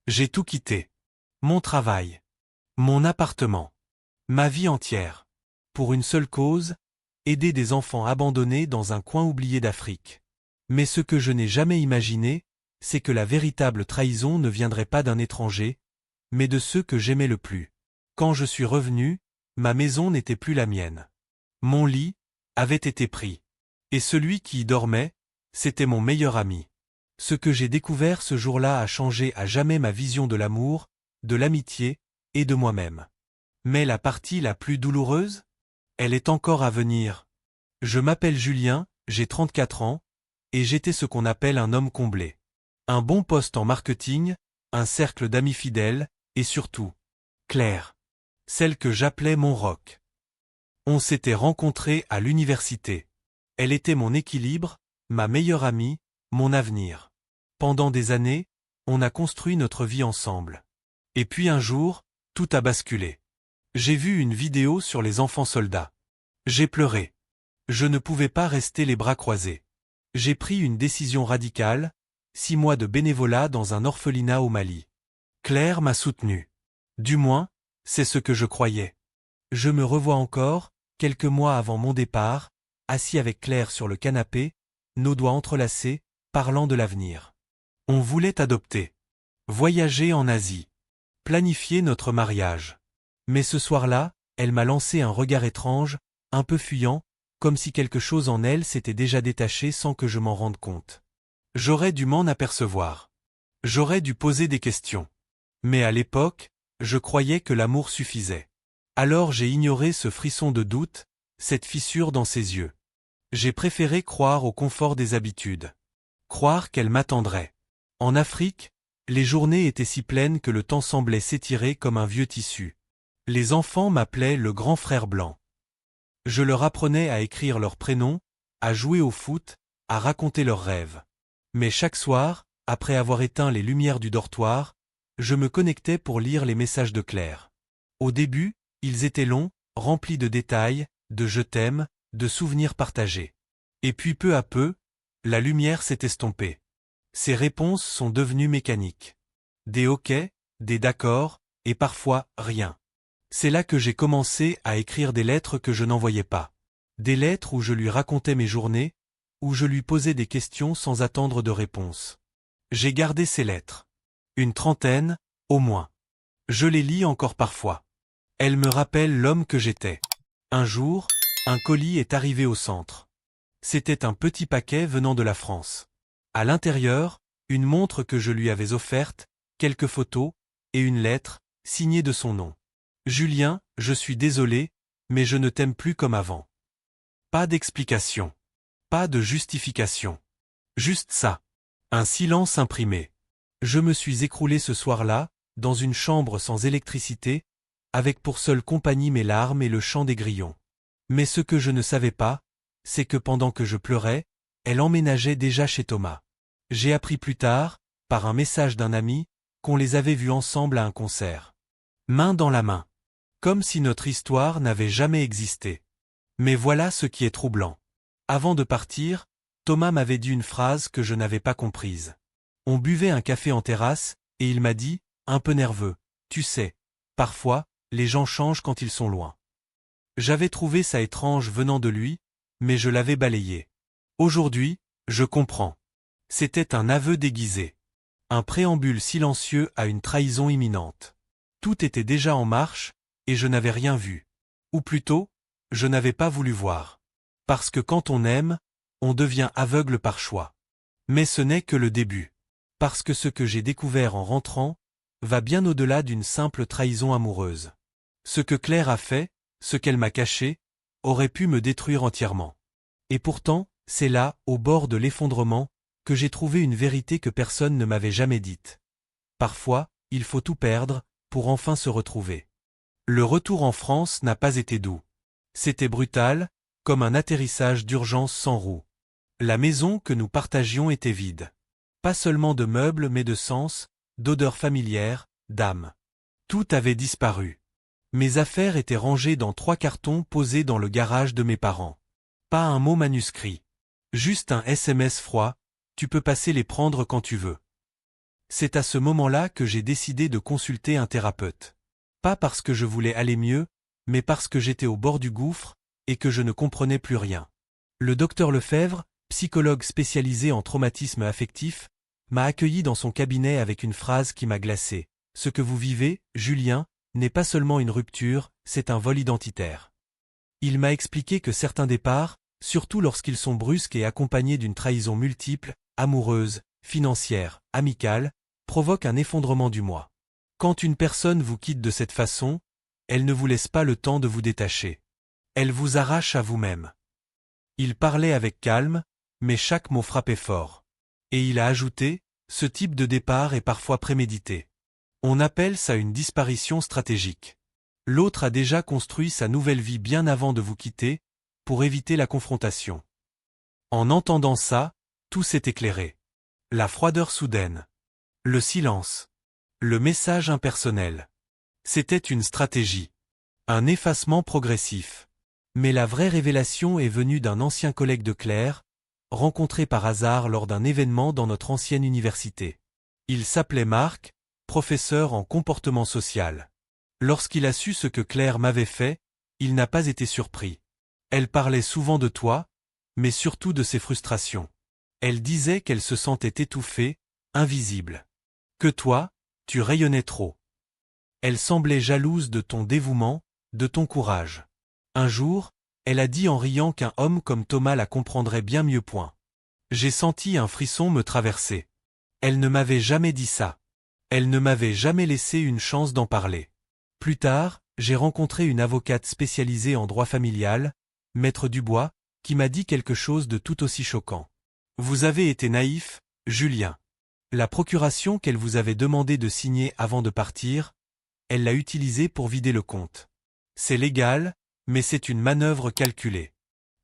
J'ai tout quitté. Mon travail. Mon appartement. Ma vie entière. Pour une seule cause, aider des enfants abandonnés dans un coin oublié d'Afrique. Mais ce que je n'ai jamais imaginé, c'est que la véritable trahison ne viendrait pas d'un étranger, mais de ceux que j'aimais le plus. Quand je suis revenu, ma maison n'était plus la mienne. Mon lit avait été pris. Et celui qui y dormait, c'était mon meilleur ami. Ce que j'ai découvert ce jour-là a changé à jamais ma vision de l'amour, de l'amitié et de moi-même. Mais la partie la plus douloureuse? Elle est encore à venir. Je m'appelle Julien, j'ai 34 ans, et j'étais ce qu'on appelle un homme comblé. Un bon poste en marketing, un cercle d'amis fidèles, et surtout, Claire. Celle que j'appelais mon roc. On s'était rencontrés à l'université. Elle était mon équilibre, ma meilleure amie, mon avenir. Pendant des années, on a construit notre vie ensemble. Et puis un jour, tout a basculé. J'ai vu une vidéo sur les enfants soldats. J'ai pleuré. Je ne pouvais pas rester les bras croisés. J'ai pris une décision radicale, 6 mois de bénévolat dans un orphelinat au Mali. Claire m'a soutenu. Du moins, c'est ce que je croyais. Je me revois encore, quelques mois avant mon départ, assis avec Claire sur le canapé, nos doigts entrelacés, parlant de l'avenir. On voulait adopter. Voyager en Asie. Planifier notre mariage. Mais ce soir-là, elle m'a lancé un regard étrange, un peu fuyant, comme si quelque chose en elle s'était déjà détaché sans que je m'en rende compte. J'aurais dû m'en apercevoir. J'aurais dû poser des questions. Mais à l'époque, je croyais que l'amour suffisait. Alors j'ai ignoré ce frisson de doute, cette fissure dans ses yeux. J'ai préféré croire au confort des habitudes. Croire qu'elle m'attendrait. En Afrique, les journées étaient si pleines que le temps semblait s'étirer comme un vieux tissu. Les enfants m'appelaient le grand frère blanc. Je leur apprenais à écrire leurs prénoms, à jouer au foot, à raconter leurs rêves. Mais chaque soir, après avoir éteint les lumières du dortoir, je me connectais pour lire les messages de Claire. Au début, ils étaient longs, remplis de détails, de je t'aime, de souvenirs partagés. Et puis peu à peu, la lumière s'est estompée. Ces réponses sont devenues mécaniques. Des ok, des d'accord, et parfois rien. C'est là que j'ai commencé à écrire des lettres que je n'envoyais pas. Des lettres où je lui racontais mes journées, où je lui posais des questions sans attendre de réponse. J'ai gardé ces lettres. Une trentaine, au moins. Je les lis encore parfois. Elles me rappellent l'homme que j'étais. Un jour, un colis est arrivé au centre. C'était un petit paquet venant de la France. À l'intérieur, une montre que je lui avais offerte, quelques photos, et une lettre, signée de son nom. Julien, je suis désolé, mais je ne t'aime plus comme avant. Pas d'explication. Pas de justification. Juste ça. Un silence imprimé. Je me suis écroulé ce soir-là, dans une chambre sans électricité, avec pour seule compagnie mes larmes et le chant des grillons. Mais ce que je ne savais pas, c'est que pendant que je pleurais, elle emménageait déjà chez Thomas. J'ai appris plus tard, par un message d'un ami, qu'on les avait vus ensemble à un concert. Main dans la main. Comme si notre histoire n'avait jamais existé. Mais voilà ce qui est troublant. Avant de partir, Thomas m'avait dit une phrase que je n'avais pas comprise. On buvait un café en terrasse, et il m'a dit, un peu nerveux, tu sais, parfois, les gens changent quand ils sont loin. J'avais trouvé ça étrange venant de lui, mais je l'avais balayé. Aujourd'hui, je comprends. C'était un aveu déguisé. Un préambule silencieux à une trahison imminente. Tout était déjà en marche, et je n'avais rien vu. Ou plutôt, je n'avais pas voulu voir. Parce que quand on aime, on devient aveugle par choix. Mais ce n'est que le début. Parce que ce que j'ai découvert en rentrant, va bien au-delà d'une simple trahison amoureuse. Ce que Claire a fait, ce qu'elle m'a caché, aurait pu me détruire entièrement. Et pourtant, c'est là, au bord de l'effondrement, que j'ai trouvé une vérité que personne ne m'avait jamais dite. Parfois, il faut tout perdre, pour enfin se retrouver. Le retour en France n'a pas été doux. C'était brutal, comme un atterrissage d'urgence sans roue. La maison que nous partagions était vide. Pas seulement de meubles mais de sens, d'odeurs familières, d'âme. Tout avait disparu. Mes affaires étaient rangées dans 3 cartons posés dans le garage de mes parents. Pas un mot manuscrit. Juste un SMS froid, tu peux passer les prendre quand tu veux. C'est à ce moment-là que j'ai décidé de consulter un thérapeute. Pas parce que je voulais aller mieux, mais parce que j'étais au bord du gouffre, et que je ne comprenais plus rien. Le docteur Lefebvre, psychologue spécialisé en traumatisme affectif, m'a accueilli dans son cabinet avec une phrase qui m'a glacé. Ce que vous vivez, Julien, n'est pas seulement une rupture, c'est un vol identitaire. Il m'a expliqué que certains départs, surtout lorsqu'ils sont brusques et accompagnés d'une trahison multiple, amoureuse, financière, amicale, provoquent un effondrement du moi. Quand une personne vous quitte de cette façon, elle ne vous laisse pas le temps de vous détacher. Elle vous arrache à vous-même. Il parlait avec calme, mais chaque mot frappait fort. Et il a ajouté, ce type de départ est parfois prémédité. On appelle ça une disparition stratégique. L'autre a déjà construit sa nouvelle vie bien avant de vous quitter, pour éviter la confrontation. En entendant ça, tout s'est éclairé. La froideur soudaine. Le silence. Le message impersonnel. C'était une stratégie. Un effacement progressif. Mais la vraie révélation est venue d'un ancien collègue de Claire, rencontré par hasard lors d'un événement dans notre ancienne université. Il s'appelait Marc, professeur en comportement social. Lorsqu'il a su ce que Claire m'avait fait, il n'a pas été surpris. Elle parlait souvent de toi, mais surtout de ses frustrations. Elle disait qu'elle se sentait étouffée, invisible. Que toi, tu rayonnais trop. Elle semblait jalouse de ton dévouement, de ton courage. Un jour, elle a dit en riant qu'un homme comme Thomas la comprendrait bien mieux. J'ai senti un frisson me traverser. Elle ne m'avait jamais dit ça. Elle ne m'avait jamais laissé une chance d'en parler. Plus tard, j'ai rencontré une avocate spécialisée en droit familial, Maître Dubois, qui m'a dit quelque chose de tout aussi choquant. Vous avez été naïf, Julien. La procuration qu'elle vous avait demandé de signer avant de partir, elle l'a utilisée pour vider le compte. C'est légal, mais c'est une manœuvre calculée.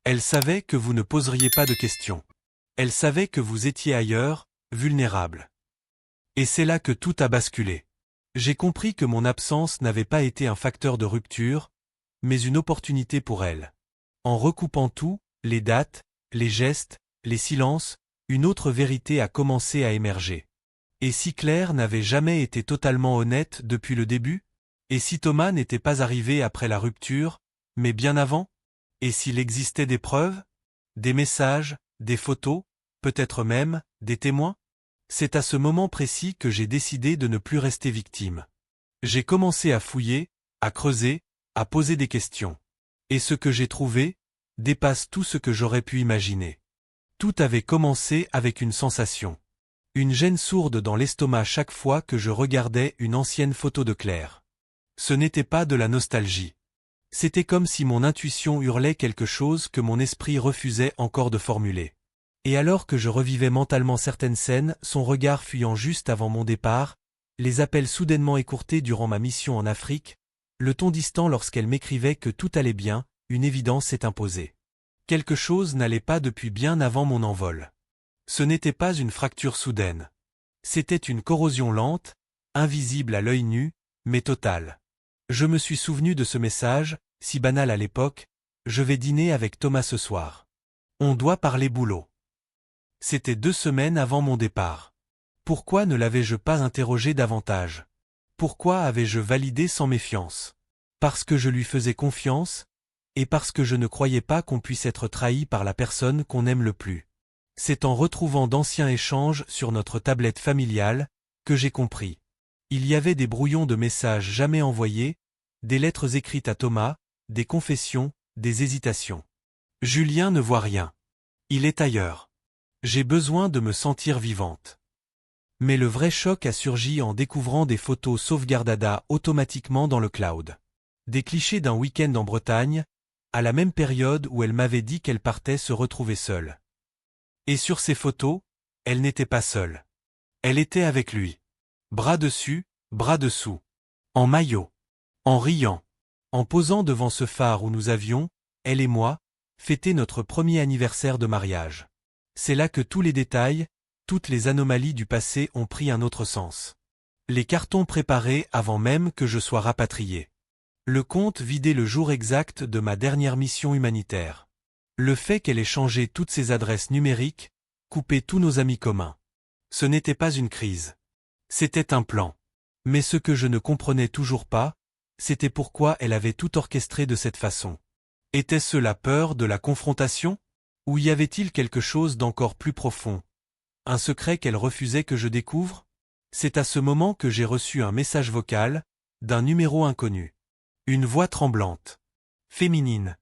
Elle savait que vous ne poseriez pas de questions. Elle savait que vous étiez ailleurs, vulnérable. Et c'est là que tout a basculé. J'ai compris que mon absence n'avait pas été un facteur de rupture, mais une opportunité pour elle. En recoupant tout, les dates, les gestes, les silences, une autre vérité a commencé à émerger. Et si Claire n'avait jamais été totalement honnête depuis le début? Et si Thomas n'était pas arrivé après la rupture, mais bien avant? Et s'il existait des preuves? Des messages, des photos, peut-être même, des témoins? C'est à ce moment précis que j'ai décidé de ne plus rester victime. J'ai commencé à fouiller, à creuser, à poser des questions. Et ce que j'ai trouvé dépasse tout ce que j'aurais pu imaginer. Tout avait commencé avec une sensation. Une gêne sourde dans l'estomac chaque fois que je regardais une ancienne photo de Claire. Ce n'était pas de la nostalgie. C'était comme si mon intuition hurlait quelque chose que mon esprit refusait encore de formuler. Et alors que je revivais mentalement certaines scènes, son regard fuyant juste avant mon départ, les appels soudainement écourtés durant ma mission en Afrique, le ton distant lorsqu'elle m'écrivait que tout allait bien, une évidence s'est imposée. Quelque chose n'allait pas depuis bien avant mon envol. Ce n'était pas une fracture soudaine. C'était une corrosion lente, invisible à l'œil nu, mais totale. Je me suis souvenu de ce message, si banal à l'époque, je vais dîner avec Thomas ce soir. On doit parler boulot. C'était 2 semaines avant mon départ. Pourquoi ne l'avais-je pas interrogé davantage? Pourquoi avais-je validé sans méfiance? Parce que je lui faisais confiance, et parce que je ne croyais pas qu'on puisse être trahi par la personne qu'on aime le plus. C'est en retrouvant d'anciens échanges sur notre tablette familiale, que j'ai compris. Il y avait des brouillons de messages jamais envoyés, des lettres écrites à Thomas, des confessions, des hésitations. Julien ne voit rien. Il est ailleurs. J'ai besoin de me sentir vivante. Mais le vrai choc a surgi en découvrant des photos sauvegardées automatiquement dans le cloud. Des clichés d'un week-end en Bretagne, à la même période où elle m'avait dit qu'elle partait se retrouver seule. Et sur ces photos, elle n'était pas seule. Elle était avec lui. Bras dessus, bras dessous. En maillot. En riant. En posant devant ce phare où nous avions, elle et moi, fêté notre premier anniversaire de mariage. C'est là que tous les détails, toutes les anomalies du passé ont pris un autre sens. Les cartons préparés avant même que je sois rapatrié. Le compte vidé le jour exact de ma dernière mission humanitaire. Le fait qu'elle ait changé toutes ses adresses numériques, coupé tous nos amis communs. Ce n'était pas une crise. C'était un plan. Mais ce que je ne comprenais toujours pas, c'était pourquoi elle avait tout orchestré de cette façon. Était-ce la peur de la confrontation? Ou y avait-il quelque chose d'encore plus profond? Un secret qu'elle refusait que je découvre? C'est à ce moment que j'ai reçu un message vocal, d'un numéro inconnu. Une voix tremblante. Féminine.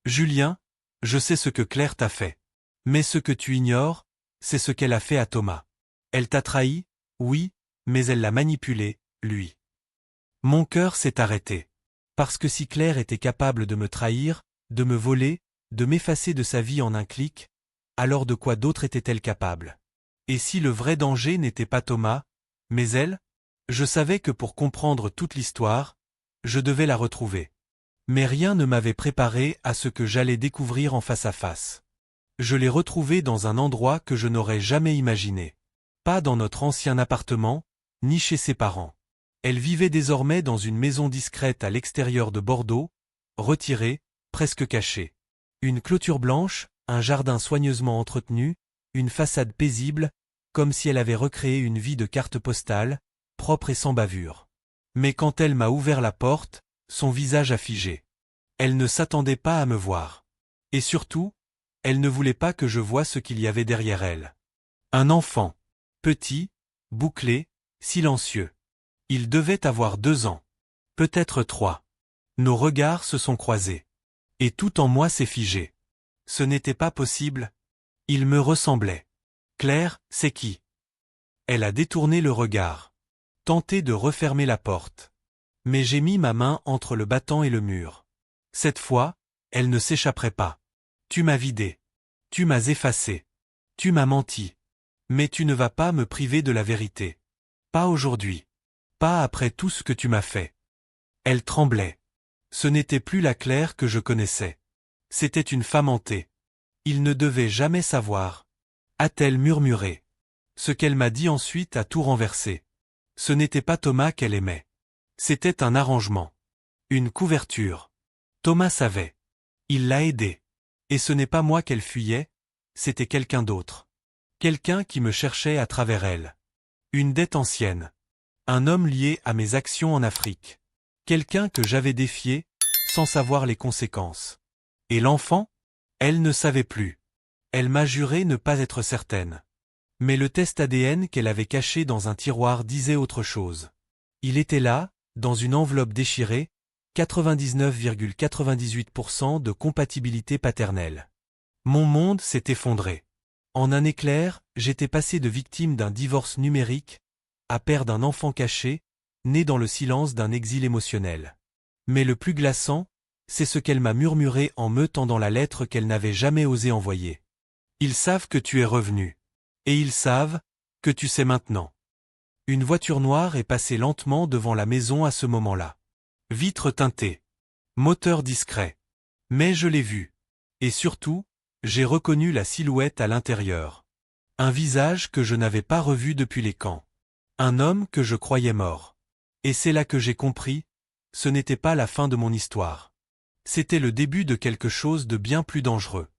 Julien, je sais ce que Claire t'a fait. Mais ce que tu ignores, c'est ce qu'elle a fait à Thomas. Elle t'a trahi, oui, mais elle l'a manipulé, lui. Mon cœur s'est arrêté. Parce que si Claire était capable de me trahir, de me voler, de m'effacer de sa vie en un clic, alors de quoi d'autre était-elle capable? Et si le vrai danger n'était pas Thomas, mais elle? Je savais que pour comprendre toute l'histoire, je devais la retrouver. Mais rien ne m'avait préparé à ce que j'allais découvrir en face à face. Je l'ai retrouvée dans un endroit que je n'aurais jamais imaginé. Pas dans notre ancien appartement, ni chez ses parents. Elle vivait désormais dans une maison discrète à l'extérieur de Bordeaux, retirée, presque cachée. Une clôture blanche, un jardin soigneusement entretenu, une façade paisible, comme si elle avait recréé une vie de carte postale, propre et sans bavure. Mais quand elle m'a ouvert la porte, son visage a figé. Elle ne s'attendait pas à me voir. Et surtout, elle ne voulait pas que je voie ce qu'il y avait derrière elle. Un enfant. Petit, bouclé, silencieux. Il devait avoir 2 ans. Peut-être 3. Nos regards se sont croisés. Et tout en moi s'est figé. Ce n'était pas possible. Il me ressemblait. Claire, c'est qui? Elle a détourné le regard. Tenté de refermer la porte. Mais j'ai mis ma main entre le battant et le mur. Cette fois, elle ne s'échapperait pas. Tu m'as vidé. Tu m'as effacé. Tu m'as menti. Mais tu ne vas pas me priver de la vérité. Pas aujourd'hui. Pas après tout ce que tu m'as fait. Elle tremblait. Ce n'était plus la Claire que je connaissais. C'était une femme hantée. Il ne devait jamais savoir. A-t-elle murmuré? Ce qu'elle m'a dit ensuite a tout renversé. Ce n'était pas Thomas qu'elle aimait. C'était un arrangement. Une couverture. Thomas savait. Il l'a aidé. Et ce n'est pas moi qu'elle fuyait, c'était quelqu'un d'autre. Quelqu'un qui me cherchait à travers elle. Une dette ancienne. Un homme lié à mes actions en Afrique. Quelqu'un que j'avais défié, sans savoir les conséquences. Et l'enfant? Elle ne savait plus. Elle m'a juré ne pas être certaine. Mais le test ADN qu'elle avait caché dans un tiroir disait autre chose. Il était là, dans une enveloppe déchirée, 99,98% de compatibilité paternelle. Mon monde s'est effondré. En un éclair, j'étais passé de victime d'un divorce numérique à père d'un enfant caché, né dans le silence d'un exil émotionnel. Mais le plus glaçant, c'est ce qu'elle m'a murmuré en me tendant la lettre qu'elle n'avait jamais osé envoyer. Ils savent que tu es revenu. Et ils savent que tu sais maintenant. Une voiture noire est passée lentement devant la maison à ce moment-là. Vitre teintée. Moteur discret. Mais je l'ai vu. Et surtout, j'ai reconnu la silhouette à l'intérieur. Un visage que je n'avais pas revu depuis les camps. Un homme que je croyais mort. Et c'est là que j'ai compris, ce n'était pas la fin de mon histoire. C'était le début de quelque chose de bien plus dangereux.